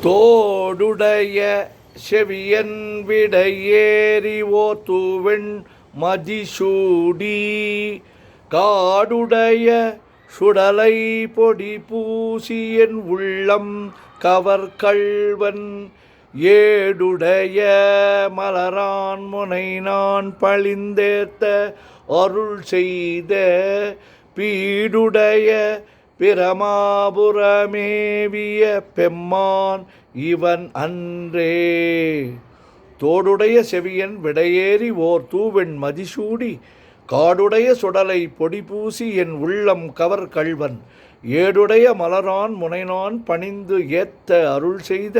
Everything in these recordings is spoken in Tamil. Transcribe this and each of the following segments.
தோடுடைய செவியன் விடையேறி ஓத்துவெண் மதிசூடி காடுடைய சுடலை பொடி பூசியன் உள்ளம் கவர்கள்வன் ஏடுடைய மலரான் முனை நான் பழிந்தேத்த அருள் செய்த பீடுடைய பிரமாபுரமேவிய பெம்மான் இவன் அன்றே. தோடுடைய செவியன் விடையேறி ஓர் தூவெண் மதிசூடி காடுடைய சுடலை பொடிபூசி என் உள்ளம் கவர் கள்வன் ஏடுடைய மலரான் முனைநான் பணிந்து ஏத்த அருள் செய்த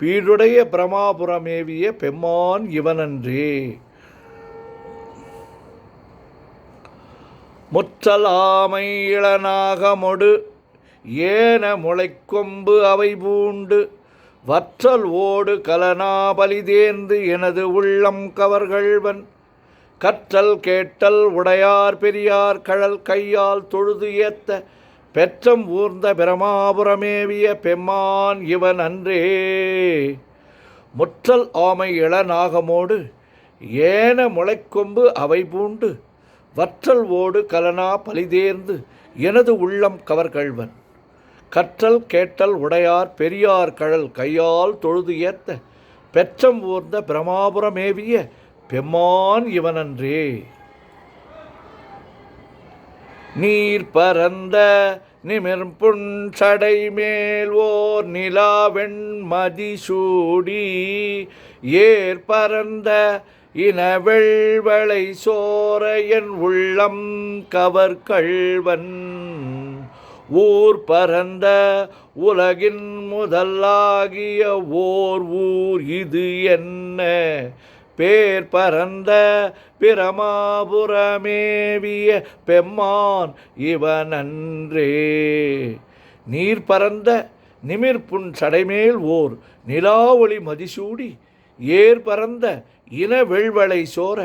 பீடுடைய பிரமாபுரமேவிய பெம்மான் இவனன்றே. முற்றலாமை இளநாகமொடு ஏன முளைக்கொம்பு அவை பூண்டு வற்றல் ஓடு கலனாபலிதேர்ந்து எனது உள்ளம் கவர்கள்வன் கற்றல் கேட்டல் உடையார் பெரியார் கழல் கையால் தொழுது ஏத்த பெற்றம் ஊர்ந்த பிரமாபுரமேவிய பெம்மான் இவன் அன்றே. முற்றல் ஆமை இளநாகமோடு ஏன முளைக்கொம்பு அவை பூண்டு வற்றல் ஓடு கலனா பலிதேர்ந்து எனது உள்ளம் கவர்கள்வன் கற்றல் கேட்டல் உடையார் பெரியார் கழல் கையால் தொழுது ஏத்த பெற்றம் ஊர்ந்த பிரமாபுரமேவிய பெம்மான் இவனன்றே. நீர் பரந்த நிமிர்புண் சடை மேல் ஓர் நிலாவெண் மதிசூடி ஏர் பரந்த இனவெள்வளை சோர என் உள்ளம் கவர்கள்வன் ஊர் பரந்த உலகின் முதலாகிய ஓர் ஊர் இது என்ன பேர் பரந்த பிரமாபுரமேவிய பெம்மான் இவனன்றே. நீர் பரந்த நிமிர்புண் சடைமேல் ஓர் நிலாவொளி மதிசூடி ஏர் பரந்த இன வெள்வளை சோர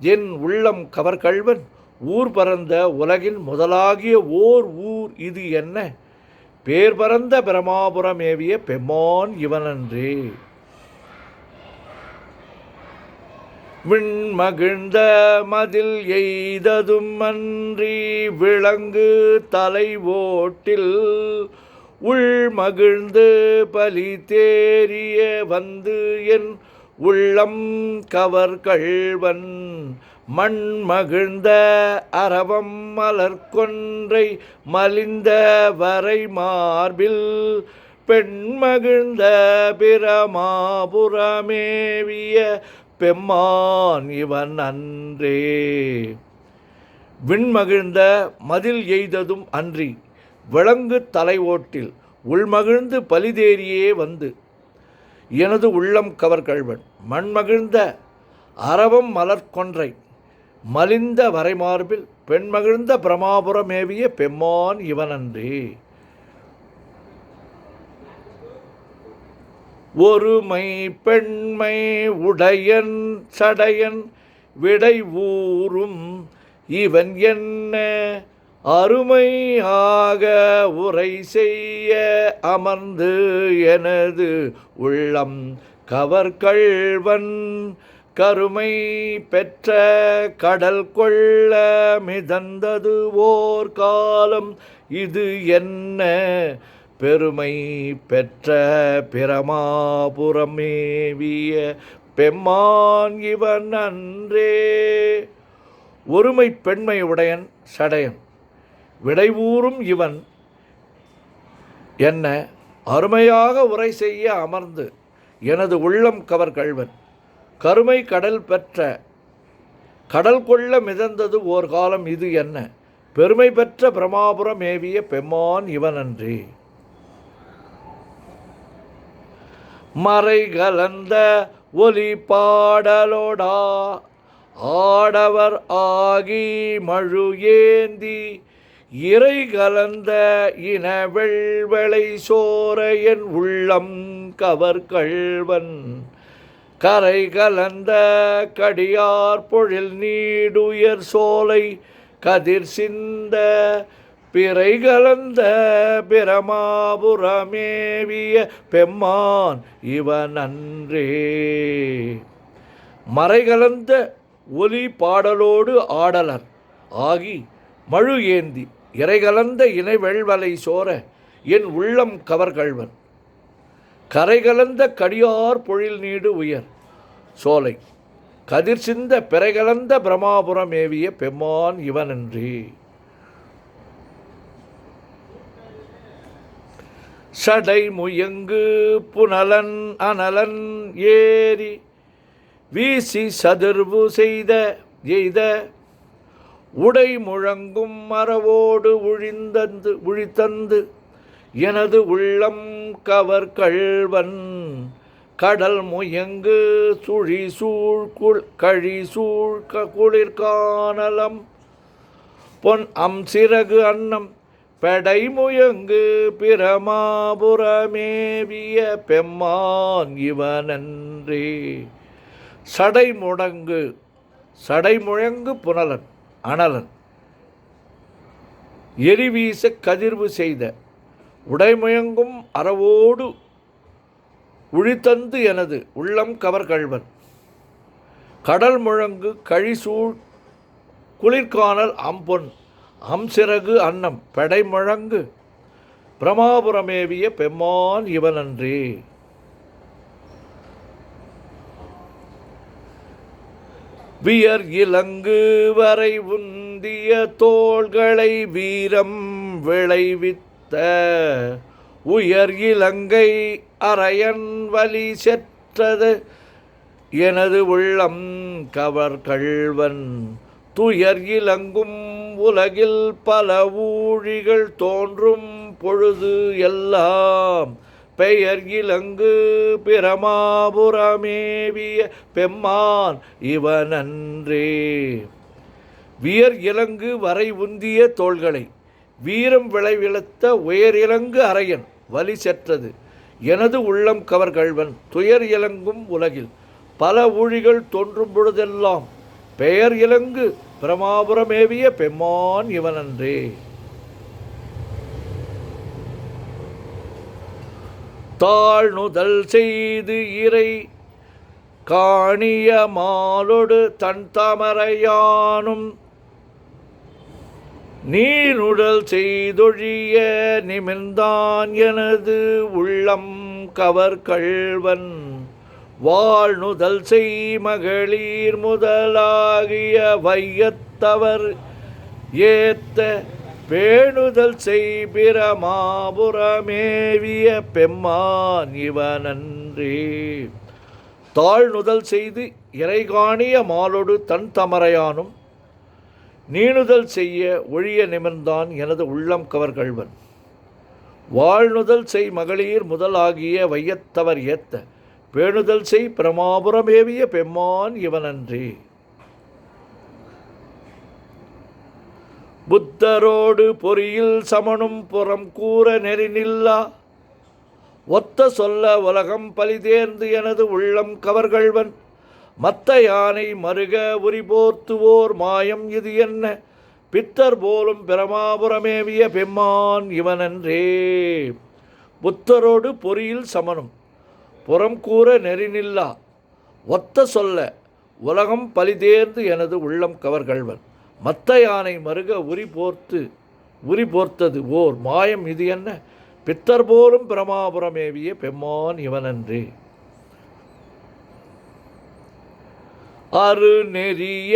என் உள்ளம் கவர்கள்வன் ஊர் பரந்த உலகின் முதலாகிய ஓர் ஊர் இது என்ன பேர் பரந்த பிரமாபுரமேவிய பெம்மான் இவனன்றே. விண்மகிழ்ந்த மதில் எய்ததும் அன்றி விளங்கு தலை ஓட்டில் உள்மகிழ்ந்து பலி தேறிய வந்து என் உள்ளம் கவர்கள்வன் மண் மகிழ்ந்த அரவம் மலர்கொன்றை மலிந்த வரை மார்பில் பெண் மகிழ்ந்த பிரமாபுரமேவிய பெம்மான் இவன் அன்றே. விண்மகிழ்ந்த மதில் எய்ததும் அன்றி விளங்கு தலை ஓட்டில் உள்மகிழ்ந்து பலிதேறியே வந்து எனது உள்ளம் கவர்கள்வன் மண்மகிழ்ந்த அரவம் மலர்கொன்றை மலிந்த வரைமார்பில் பெண்மகிழ்ந்த பிரமாபுரமேவிய பெம்மான் இவனன்றே. ஒருமை பெண்மை உடையன் சடையன் விடை ஊரும் இவன் என்ன அருமையாக உரை செய்ய அமர்ந்து எனது உள்ளம் கவர்கள்வன் கருமை பெற்ற கடல் கொள்ள மிதந்தது ஓர் காலம் இது என்ன பெருமை பெற்ற பிரமாபுரமேவிய பெம்மான் இவன் அன்றே. ஒருமை பெண்மை உடையன் சடையன் விடைவூரும் இவன் என்ன அருமையாக உரை செய்ய அமர்ந்து எனது உள்ளம் கவர்கள்வன் கருமை கடல் பெற்ற கடல் கொள்ள மிதந்தது ஓர் காலம் இது என்ன பெருமை பெற்ற பிரமாபுரமேவிய பெம்மான் இவனன்றே. மறை கலந்த ஒலி பாடலோடா ஆடவர் ஆகி மழு ஏந்தி இறை கலந்த இன வெள்வளை சோர என் உள்ளம் கவர்கள்வன் கரை கலந்த கடியார் பொழில் நீடுயர் சோலை கதிர் சிந்த பிறை கலந்த பிரமாபுரமேவிய பெம்மான் இவனன்றே. மறை கலந்த ஒலி பாடலோடு ஆடலர் ஆகி மழு ஏந்தி இறை கலந்த இணை வெள்வலை சோர என் உள்ளம் கவர்கள்வன். கரை கலந்த கடியார் பொழில் நீடு உயர் சோலை கதிர் சிந்த பிறை கலந்த பிரமாபுரம் ஏவிய பெம்மான் இவனன்றே. சடை முயங்கு புனலன் அனலன் ஏறி வீசி சதுர்வு செய்த எய்த உடை முழங்கும் மரவோடு உழித்தந்து எனது உள்ளம் கவர் கள்வன். கடல் முயங்கு சுழி சூழ் கழி சூழ் குளிர்கானலம் பொன் சிறகு அன்னம் பெடை முயங்கு பிரமாபுரமேவிய பெம்மான் இவனன்றே. சடை முழங்கு புனலன் அனலன் எரிவீச கதிர்வு செய்த உடைமுயங்கும் அறவோடு உழித்தந்து எனது உள்ளம் கவர்கள்வன். கடல் முழங்கு கழிசூழ் குளிர்கானல் அம்பொன் சிறகு அன்னம் பெடை முழங்கு பிரமாபுரமேவிய பெம்மான் இவனன்றே. வியர் இலங்கு வரை உந்திய தோள்களை வீரம் விளைவித்த உயர் இலங்கை அரையன் வலி செற்றது எனது உள்ளம் கவர் கள்வன். துயர் இலங்கும் உலகில் பல ஊழிகள் தோன்றும் பொழுது எல்லாம் பெயர் இலங்கு பிரமாபுரமேவிய பெம்மான் இவனன்றே. வியர் இலங்கு வரை உந்திய தோள்களை வீரம் விளைவிழத்த உயர் இலங்கு அரையன் வலி செற்றது எனது உள்ளம் கவர் கள்வன். துயர் இலங்கும் உலகில் பல ஊழிகள் தோன்றும் பொழுதெல்லாம் பெயர் இலங்கு பிரமாபுரமேவிய பெம்மான் இவனன்றே. தாழ்நுதல் செய்து இறை காணிய மாலொடு தன் தாமரையானும் நீனுடல் செய்தொழிய நிமிர்ந்தான் எனது உள்ளம் கவர் கள்வன். வாழ்நுதல் செய் மகளிர் முதலாகிய வையத்தவர் ஏத்த பேணுதல் செய் பிரமாபுரமேவிய பெம்மான் இவனன்றே. தாழ்நுதல் செய்து இறைகாணிய மாலொடு தன் தமரையானும் நீணுதல் செய்ய ஒழிய நிமிர்ந்தான் எனது உள்ளம் கவர் கள்வன். வாழ்நுதல் செய் மகளிர் முதலாகிய வையத்தவர் ஏத்த பேணுதல் செய் பிரமாபுரமேவிய பெம்மான் இவனன்றே. புத்தரோடு பொறியில் சமனும் புறம் கூற நெறிநில்லா ஒத்த சொல்ல உலகம் பலிதேர்ந்து எனது உள்ளம் கவர்கள்வன். மத்த யானை மருக உரிபோர்த்துவோர் மாயம் இது என்ன பித்தர் போலும் பிரமாபுரமேவிய பெம்மான் இவனன்றே. புத்தரோடு பொறியில் சமனும் புறம் கூற நெறிநில்லா ஒத்த சொல்ல உலகம் பலிதேர்ந்து எனது உள்ளம் கவர்கள்வன். மத்த யானை மருக உரி போர்த்தது ஓர் மாயம் இது என்ன பித்தர் போலும் பிரமாபுரமேவிய பெம்மான் இவனன்றே. அரு நெறிய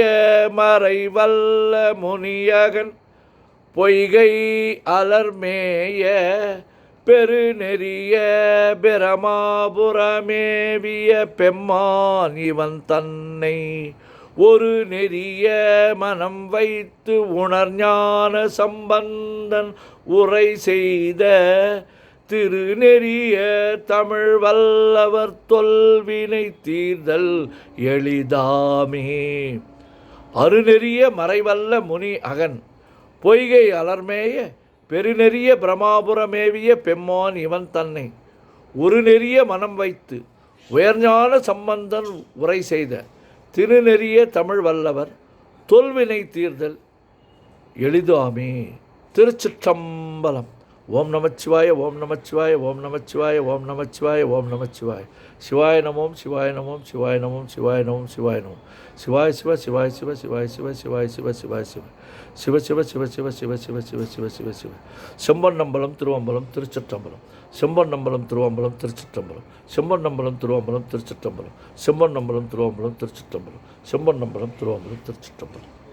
மறைவல்ல முனியகன் பொய்கை அலர்மேய பெருநெறிய பிரமாபுரமேவிய பெம்மான் இவன் தன்னை ஒரு நெறிய மனம் வைத்து உணர்ஞான சம்பந்தன் உரை செய்த திருநெறிய தமிழ் வல்லவர் தொல்வினை தீர்தல் எளிதாமே. அருநெறிய மறைவல்ல முனி அகன் பொய்கை அலர்மேய பெருநெறிய பிரமாபுரமேவிய பெம்மான் இவன் தன்னை ஒரு நெறிய மனம் வைத்து உயர்ஞான சம்பந்தன் உரை செய்த திருநெறிய தமிழ் வல்லவர் தொல்வினை தீர்தல் எளிதாமே. திருச்சிற்றம்பலம். ஓம் நமச்சிவாய, ஓம் நமச்சிவாய, ஓம் நமச்சிவாய, ஓம் நமச்சிவாய, ஓம் நமச்சிவாய. சிவாய நமோம், சிவாய நமோம், சிவாய நமோம், சிவாய நமோம், சிவாய நமோம். சிவாய சிவ, சிவாய சிவ, சிவாய சிவ, சிவாய சிவ, சிவாய சிவ, சிவ சிவ, சிவ சிவ, சிவ சிவ, சிவ சிவ, சிவ சிவ. செம்பொன்னம்பலம் திருவம்பலம் திருச்சிற்றம்பலம். செம்பொன்னம்பலம் திருவம்பலம் திருச்சிற்றம்பலம். செம்பொன்னம்பலம் திருவம்பலம் திருச்சிற்றம்பலம். செம்பொன்னம்பலம் திருவம்பலம் திருச்சிற்றம்பலம். செம்பொன்னம்பலம் திருவம்பலம் திருச்சிற்றம்பலம்.